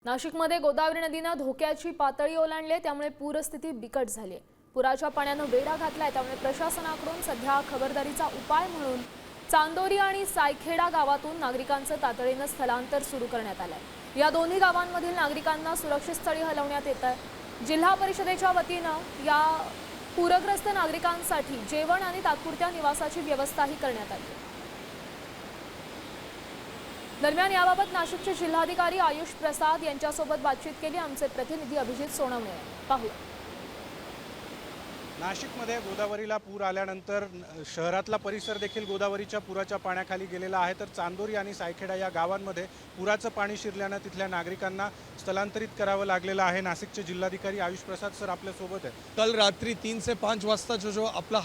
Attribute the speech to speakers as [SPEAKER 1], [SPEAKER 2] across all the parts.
[SPEAKER 1] नाशिकमध्ये गोदावरी नदीने धोक्याची पातळी ओलांडली, त्यामुळे पूरस्थिती बिकट झाली आहे। पुराच्या पाण्याने वेढा घातलाय, त्यामुळे प्रशासनाकडून सध्या खबरदारीचा उपाय म्हणून चांदोरी आणि सायखेडा गावातून नागरिकांचं तातडीने स्थलांतर सुरू करण्यात आलंय। या दोन्ही गावांमधील नागरिकांना सुरक्षित स्थळी हलवण्यात येत आहे। जिल्हा परिषदेच्या वतीने या पूरग्रस्त नागरिकांसाठी जेवण आणि तात्पुरत्या निवासाची व्यवस्थाही करण्यात आली आहे। दरम्यान याबाबत नाशिकचे जिल्हाधिकारी आयुष प्रसाद यांच्यासोबत बातचीत केली आमचे प्रतिनिधी अभिजित सोनवणे। पाहूया।
[SPEAKER 2] नाशिकमध्ये गोदावरीला पूर आल्यानंतर शहरातला परिसर देखील गोदावरीच्या पुराच्या पाण्याखाली गेलेला आहे। तर चांदोरी आणि सायखेडा या गावांमध्ये पुराचं पाणी शिरल्याने तिथल्या नागरिकांना स्थलांतरित करावं लागलेलं आहे। नाशिकचे जिल्हाधिकारी आयुष प्रसाद सर आपल्या सोबत आहे।
[SPEAKER 3] कल रात्री 3 से 5 वाजता जो आपला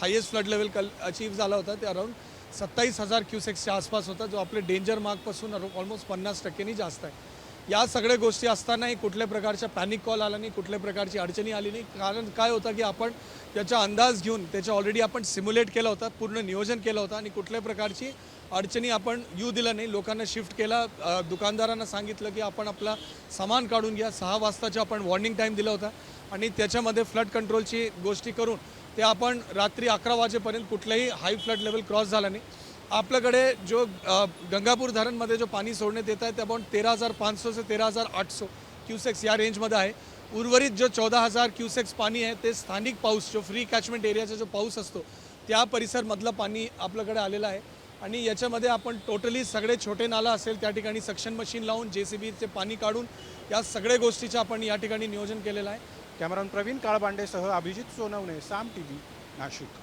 [SPEAKER 3] हाईएस्ट फ्लड लेवल कल अचीव झाला होता ते अराउंड 27,000 क्यूसेक्सच्या आसपास होता, जो आपले डेंजर मार्कपासून ऑलमोस्ट 50% जास्त आहे। या सगळ्या गोष्टी असतानाही कुठल्या प्रकारचा पॅनिक कॉल आला नाही, कुठल्या प्रकारची अडचणी आली नाही। कारण काय होतं की आपण त्याचा अंदाज घेऊन त्याचा ऑलरेडी आपण सिम्युलेट केला होता, पूर्ण नियोजन केलं होतं आणि कुठल्या प्रकारची अडचणी आपण येऊ दिला नाही। लोकांना शिफ्ट केला, दुकानदारांना सांगितलं की आपण आपला सामान काढून घ्या। 6 वाजताचा आपण वॉर्निंग टाईम दिला होता आणि त्याच्यामध्ये फ्लड कंट्रोलची गोष्टी करून ते आपण रात्री 11 वाजेपर्यंत कुठलाही हाय फ्लड लेवल क्रॉस झाला नाही। आपल्याकडे जो गंगापूर धरणमध्ये जो पाणी सोडण्यात येत आहे ते अबाउट 13,500 से 13,800 क्यूसेक्स या रेंजमध्ये आहे। उर्वरित जो 14,000 क्यूसेक्स पाणी आहे ते स्थानिक पाऊस, जो फ्री कॅचमेंट एरियाचा जो पाऊस असतो त्या परिसरमधलं पाणी आपल्याकडे आलेलं आहे। आणि याच्यामध्ये आपण टोटली सगळे छोटे नाला असेल त्या ठिकाणी सक्शन मशीन लावून JCBचे पाणी काढून या सगळ्या गोष्टीचं आपण या ठिकाणी नियोजन केलेलं आहे।
[SPEAKER 2] कॅमेरामन प्रवीण काळबांडेसह अभिजित सोनवणे, साम TV, नाशिक।